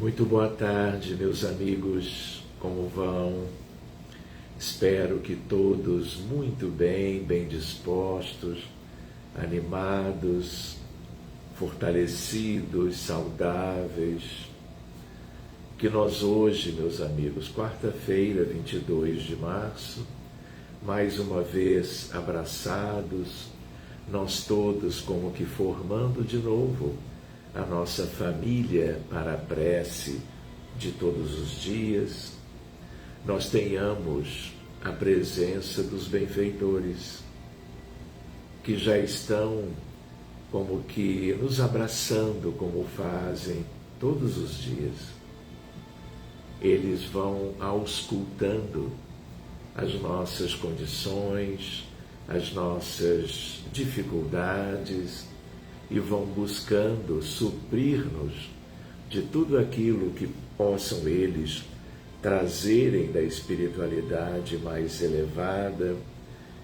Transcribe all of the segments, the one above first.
Muito boa tarde, meus amigos, como vão? Espero que todos muito bem dispostos, animados, fortalecidos, saudáveis. Que nós hoje, meus amigos, quarta-feira, 22 de março, mais uma vez abraçados, nós todos como que formando de novo a nossa família para a prece de todos os dias, nós tenhamos a presença dos benfeitores, que já estão como que nos abraçando, como fazem todos os dias. Eles vão auscultando as nossas condições, as nossas dificuldades, e vão buscando suprir-nos de tudo aquilo que possam eles trazerem da espiritualidade mais elevada,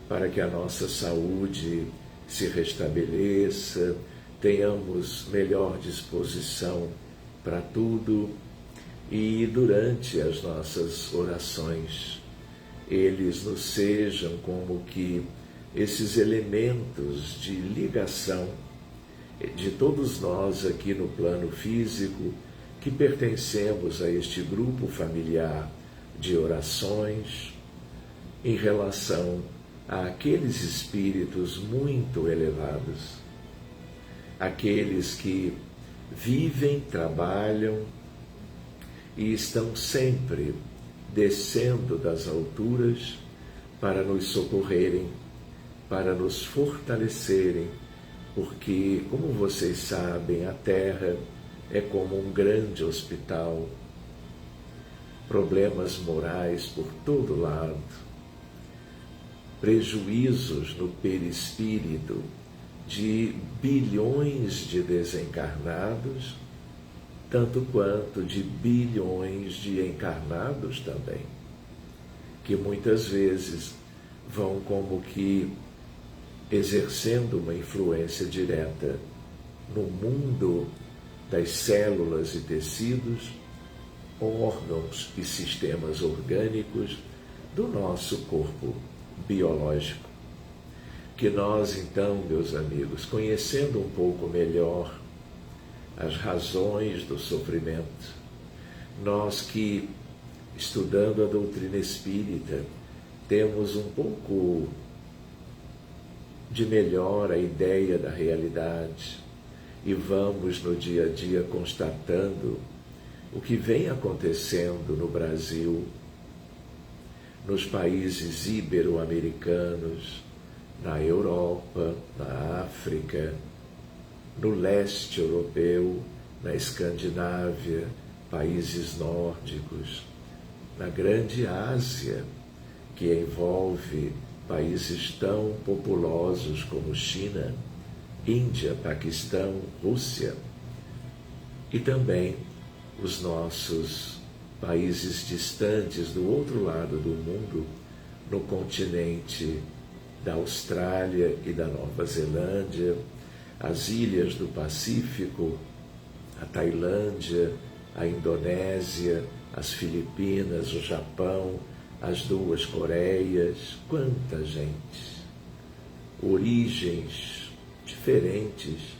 para que a nossa saúde se restabeleça, tenhamos melhor disposição para tudo, e durante as nossas orações eles nos sejam como que esses elementos de ligação de todos nós aqui no plano físico, que pertencemos a este grupo familiar de orações, em relação àqueles espíritos muito elevados, aqueles que vivem, trabalham e estão sempre descendo das alturas para nos socorrerem, para nos fortalecerem, porque, como vocês sabem, a Terra é como um grande hospital, problemas morais por todo lado, prejuízos no perispírito de bilhões de desencarnados, tanto quanto de bilhões de encarnados também, que muitas vezes vão como que exercendo uma influência direta no mundo das células e tecidos, órgãos e sistemas orgânicos do nosso corpo biológico. Que nós, então, meus amigos, conhecendo um pouco melhor as razões do sofrimento, nós que, estudando a doutrina espírita, temos um pouco de melhor a ideia da realidade e vamos no dia a dia constatando o que vem acontecendo no Brasil, nos países ibero-americanos, na Europa, na África, no leste europeu, na Escandinávia, países nórdicos, na grande Ásia, que envolve países tão populosos como China, Índia, Paquistão, Rússia, e também os nossos países distantes do outro lado do mundo, no continente da Austrália e da Nova Zelândia, as ilhas do Pacífico, a Tailândia, a Indonésia, as Filipinas, o Japão, as duas Coreias, quanta gente, origens diferentes,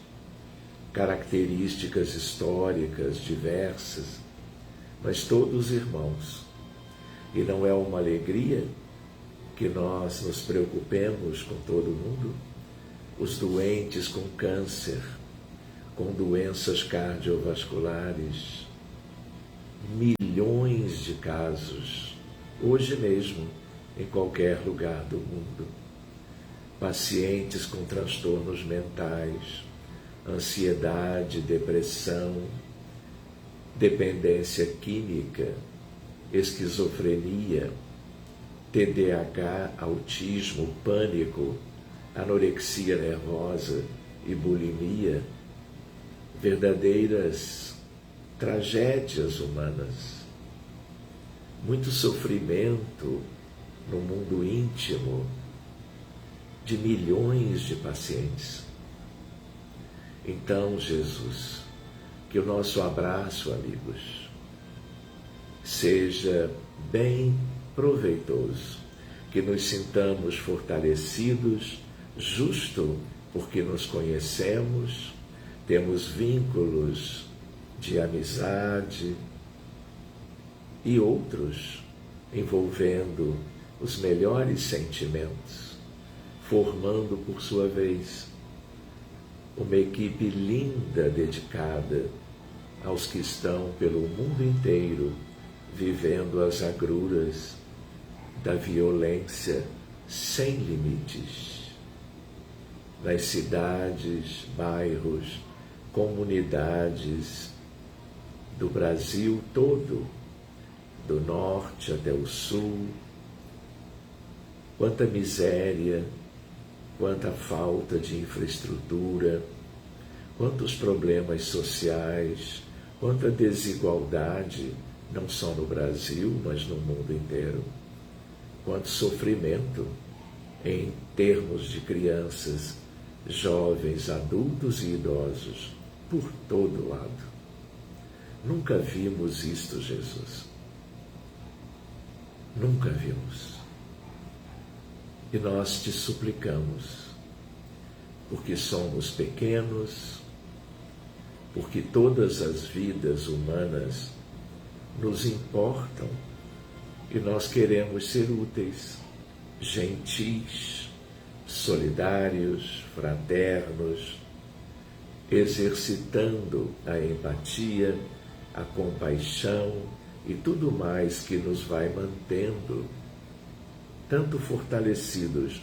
características históricas diversas, mas todos irmãos. E não é uma alegria que nós nos preocupemos com todo mundo? Os doentes com câncer, com doenças cardiovasculares, milhões de casos, hoje mesmo, em qualquer lugar do mundo. Pacientes com transtornos mentais, ansiedade, depressão, dependência química, esquizofrenia, TDAH, autismo, pânico, anorexia nervosa e bulimia, verdadeiras tragédias humanas. Muito sofrimento no mundo íntimo de milhões de pacientes. Então, Jesus, que o nosso abraço, amigos, seja bem proveitoso, que nos sintamos fortalecidos, justo porque nos conhecemos, temos vínculos de amizade e outros envolvendo os melhores sentimentos, formando, por sua vez, uma equipe linda dedicada aos que estão pelo mundo inteiro vivendo as agruras da violência sem limites. Nas cidades, bairros, comunidades do Brasil todo, do norte até o sul, quanta miséria, quanta falta de infraestrutura, quantos problemas sociais, quanta desigualdade, não só no Brasil, mas no mundo inteiro. Quanto sofrimento em termos de crianças, jovens, adultos e idosos, por todo lado. Nunca vimos isto, Jesus. Nunca vimos. E nós te suplicamos, porque somos pequenos, porque todas as vidas humanas nos importam e nós queremos ser úteis, gentis, solidários, fraternos, exercitando a empatia, a compaixão e tudo mais que nos vai mantendo tanto fortalecidos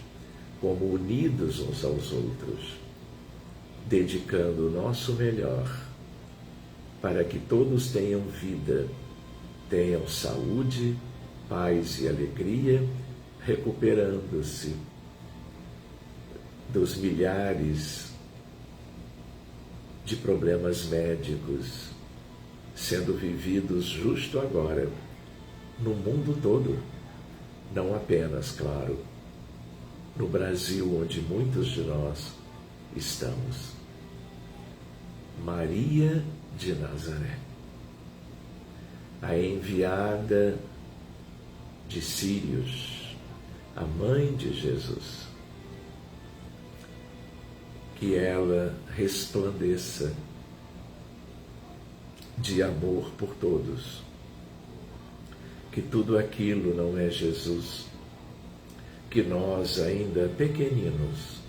como unidos uns aos outros, dedicando o nosso melhor para que todos tenham vida, tenham saúde, paz e alegria, recuperando-se dos milhares de problemas médicos sendo vividos justo agora no mundo todo, não apenas, claro, no Brasil, onde muitos de nós estamos. Maria de Nazaré, a enviada de Sírios, a mãe de Jesus, que ela resplandeça de amor por todos, que tudo aquilo não é Jesus, que nós ainda pequeninos,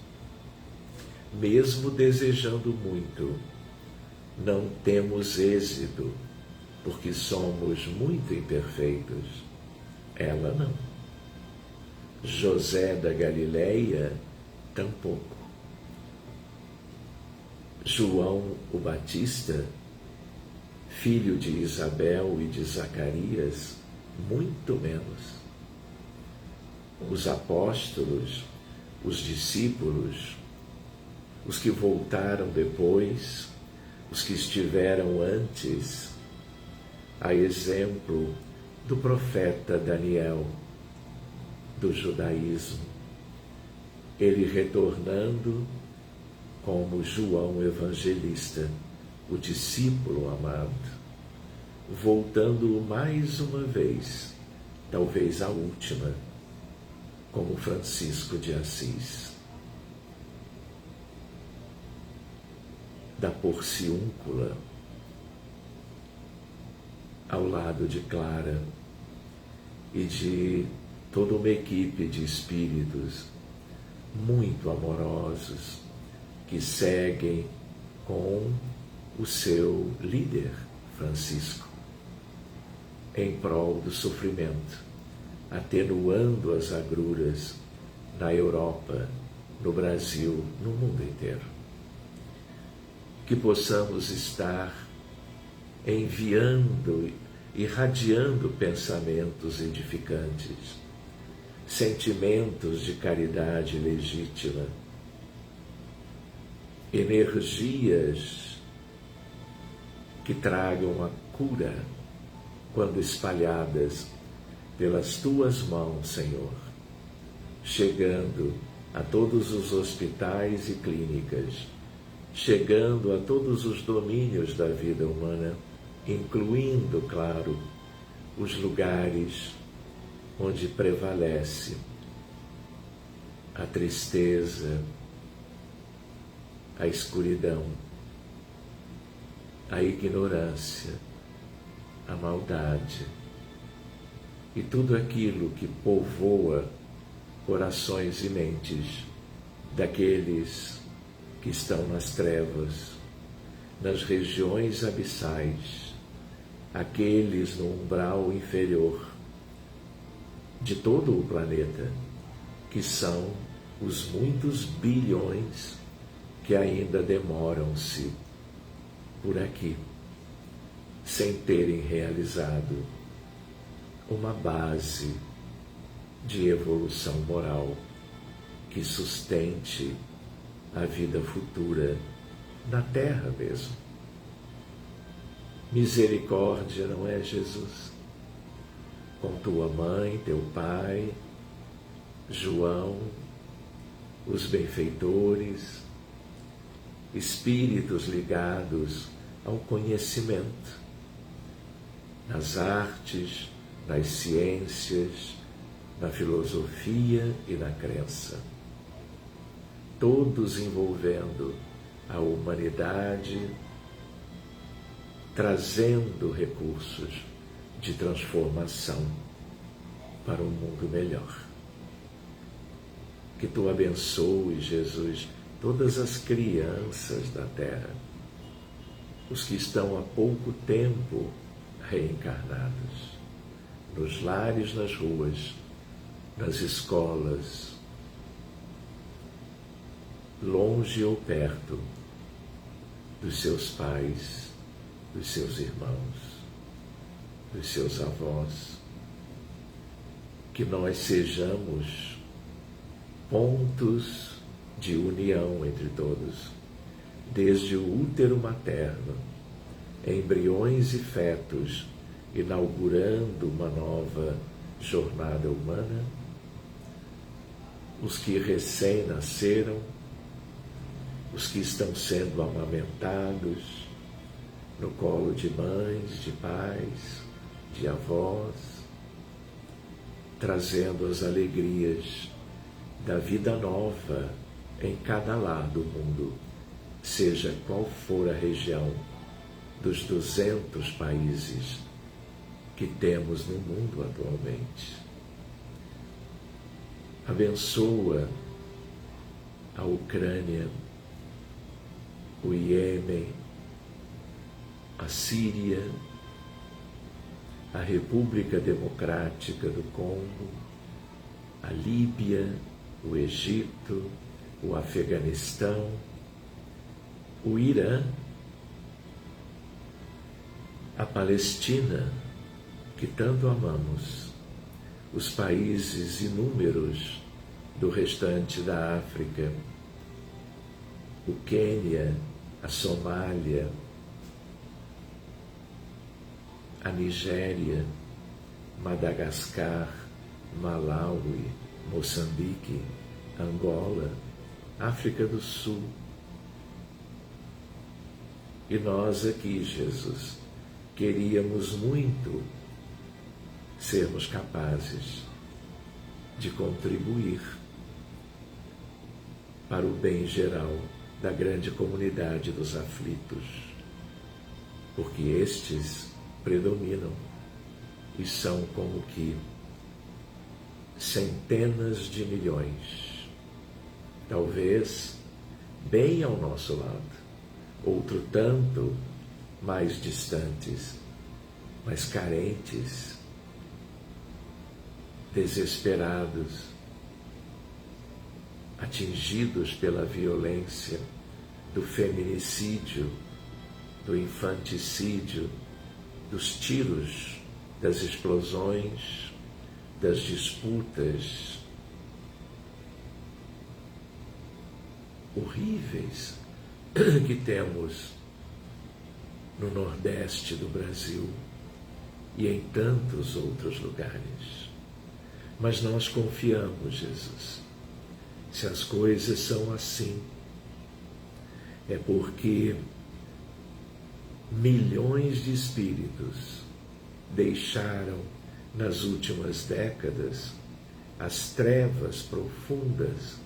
mesmo desejando muito, não temos êxito, porque somos muito imperfeitos. Ela não. José da Galileia, tampouco. João o Batista, filho de Isabel e de Zacarias, muito menos. Os apóstolos, os discípulos, os que voltaram depois, os que estiveram antes, a exemplo do profeta Daniel, do judaísmo, ele retornando como João Evangelista, o discípulo amado, voltando mais uma vez, talvez a última, como Francisco de Assis. Da Porciúncula, ao lado de Clara e de toda uma equipe de espíritos muito amorosos que seguem com o seu líder, Francisco, em prol do sofrimento, atenuando as agruras na Europa, no Brasil, no mundo inteiro. Que possamos estar enviando, irradiando pensamentos edificantes, sentimentos de caridade legítima, energias que tragam a cura quando espalhadas pelas tuas mãos, Senhor, chegando a todos os hospitais e clínicas, chegando a todos os domínios da vida humana, incluindo, claro, os lugares onde prevalece a tristeza, a escuridão, a ignorância, a maldade e tudo aquilo que povoa corações e mentes daqueles que estão nas trevas, nas regiões abissais, aqueles no umbral inferior de todo o planeta, que são os muitos bilhões que ainda demoram-se por aqui, sem terem realizado uma base de evolução moral que sustente a vida futura na Terra mesmo. Misericórdia, não é, Jesus? Com tua mãe, teu pai, João, os benfeitores, espíritos ligados ao conhecimento, nas artes, nas ciências, na filosofia e na crença, todos envolvendo a humanidade, trazendo recursos de transformação para um mundo melhor. Que tu abençoe, Jesus, todas as crianças da Terra, os que estão há pouco tempo reencarnados, nos lares, nas ruas, nas escolas, longe ou perto dos seus pais, dos seus irmãos, dos seus avós, que nós sejamos pontos de união entre todos, desde o útero materno, embriões e fetos, inaugurando uma nova jornada humana, os que recém-nasceram, os que estão sendo amamentados no colo de mães, de pais, de avós, trazendo as alegrias da vida nova em cada lar do mundo, seja qual for a região dos 200 países que temos no mundo atualmente. Abençoa a Ucrânia, o Iêmen, a Síria, a República Democrática do Congo, a Líbia, o Egito, o Afeganistão, o Irã, a Palestina, que tanto amamos, os países inúmeros do restante da África, o Quênia, a Somália, a Nigéria, Madagascar, Malawi, Moçambique, Angola, África do Sul. E nós aqui, Jesus, queríamos muito sermos capazes de contribuir para o bem geral da grande comunidade dos aflitos, porque estes predominam e são como que centenas de milhões, talvez bem ao nosso lado, outro tanto mais distantes, mas carentes, desesperados, atingidos pela violência do feminicídio, do infanticídio, dos tiros, das explosões, das disputas horríveis que temos no Nordeste do Brasil e em tantos outros lugares. Mas nós confiamos, Jesus. Se as coisas são assim, é porque milhões de espíritos deixaram nas últimas décadas as trevas profundas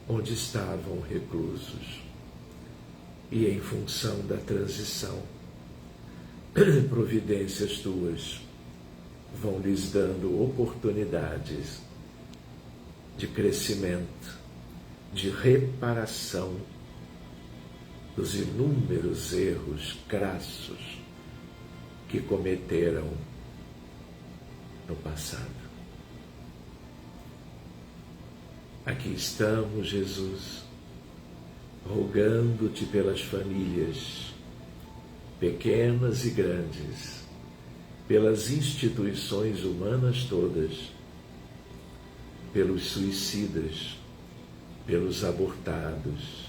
onde estavam reclusos. E em função da transição, providências tuas vão lhes dando oportunidades de crescimento, de reparação dos inúmeros erros crassos que cometeram no passado. Aqui estamos, Jesus, rogando-te pelas famílias, pequenas e grandes, pelas instituições humanas todas, pelos suicidas, pelos abortados,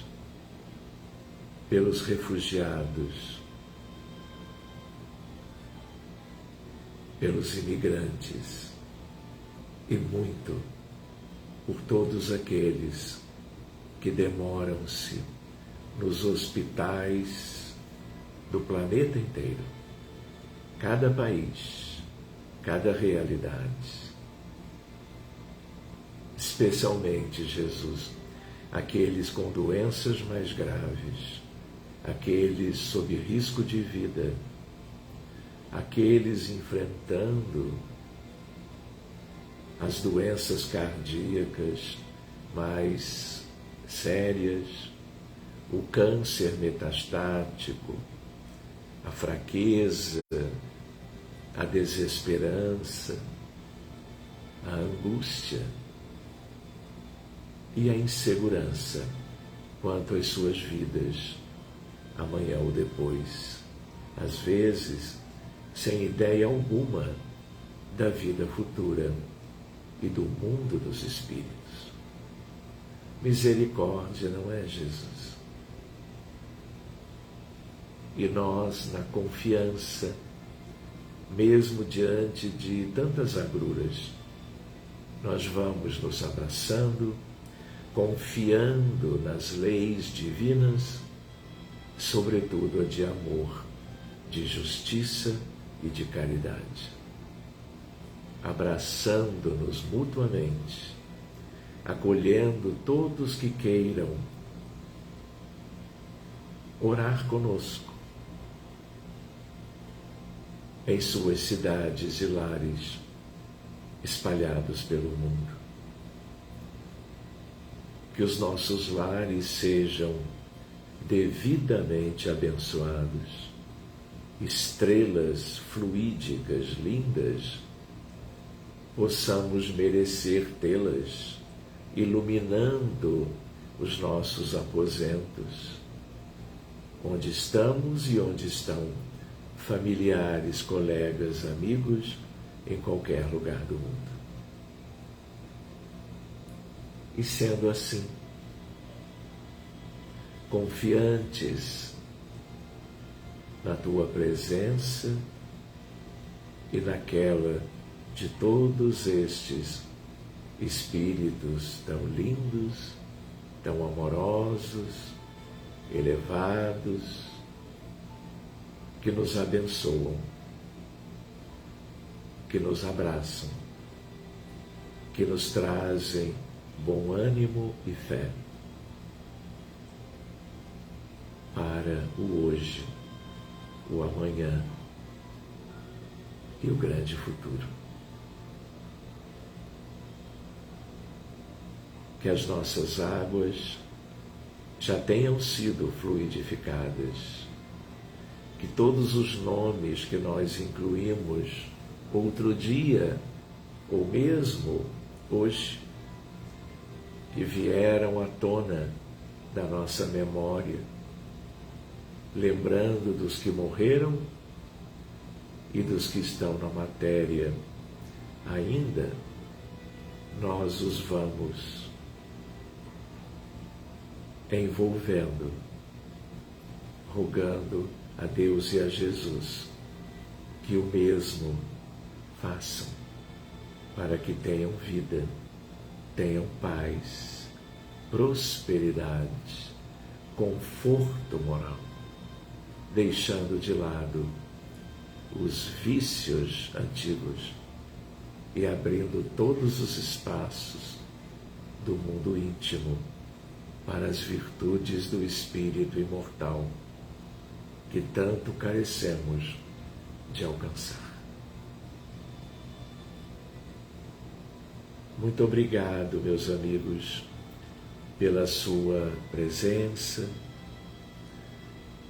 pelos refugiados, pelos imigrantes e muito por todos aqueles que demoram-se nos hospitais do planeta inteiro, cada país, cada realidade. Especialmente, Jesus, aqueles com doenças mais graves, aqueles sob risco de vida, aqueles enfrentando as doenças cardíacas mais sérias, o câncer metastático, a fraqueza, a desesperança, a angústia e a insegurança quanto às suas vidas, amanhã ou depois, às vezes sem ideia alguma da vida futura e do mundo dos espíritos. Misericórdia, não é, Jesus? E nós, na confiança, mesmo diante de tantas agruras, nós vamos nos abraçando, confiando nas leis divinas, sobretudo a de amor, de justiça e de caridade. Abraçando-nos mutuamente, acolhendo todos que queiram orar conosco em suas cidades e lares espalhados pelo mundo. Que os nossos lares sejam devidamente abençoados, estrelas fluídicas lindas, possamos merecer tê-las iluminando os nossos aposentos, onde estamos e onde estão familiares, colegas, amigos, em qualquer lugar do mundo. E sendo assim, confiantes na tua presença e naquela de todos estes espíritos tão lindos, tão amorosos, elevados, que nos abençoam, que nos abraçam, que nos trazem bom ânimo e fé para o hoje, o amanhã e o grande futuro. Que as nossas águas já tenham sido fluidificadas, que todos os nomes que nós incluímos outro dia, ou mesmo hoje, que vieram à tona da nossa memória, lembrando dos que morreram e dos que estão na matéria ainda, nós os vamos envolvendo, rogando a Deus e a Jesus que o mesmo façam, para que tenham vida, tenham paz, prosperidade, conforto moral, deixando de lado os vícios antigos e abrindo todos os espaços do mundo íntimo para as virtudes do espírito imortal que tanto carecemos de alcançar. Muito obrigado, meus amigos, pela sua presença,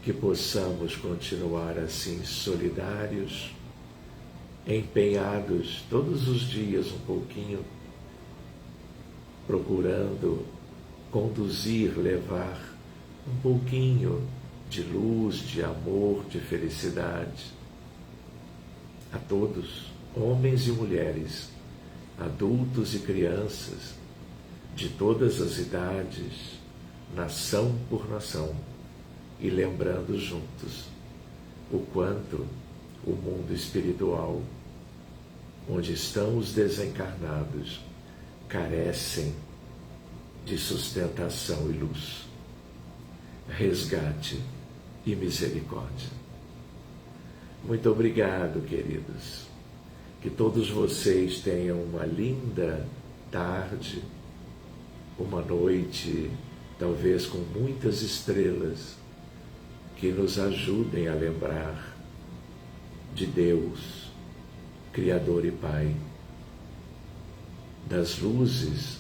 que possamos continuar assim solidários, empenhados todos os dias um pouquinho, procurando conduzir, levar um pouquinho de luz, de amor, de felicidade a todos, homens e mulheres, adultos e crianças, de todas as idades, nação por nação, e lembrando juntos o quanto o mundo espiritual, onde estão os desencarnados, carecem de sustentação e luz, resgate e misericórdia. Muito obrigado, queridos. Que todos vocês tenham uma linda tarde, uma noite, talvez com muitas estrelas, que nos ajudem a lembrar de Deus, Criador e Pai, das luzes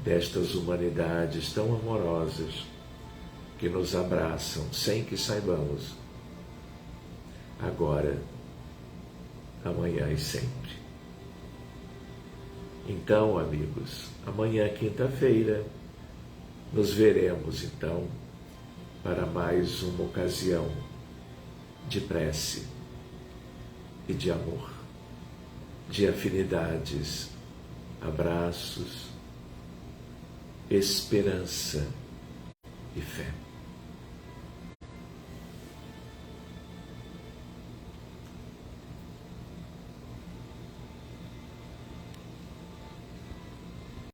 destas humanidades tão amorosas que nos abraçam sem que saibamos, agora, amanhã e sempre. Então, amigos, amanhã, quinta-feira, nos veremos, então, para mais uma ocasião de prece e de amor, de afinidades, abraços, esperança e fé.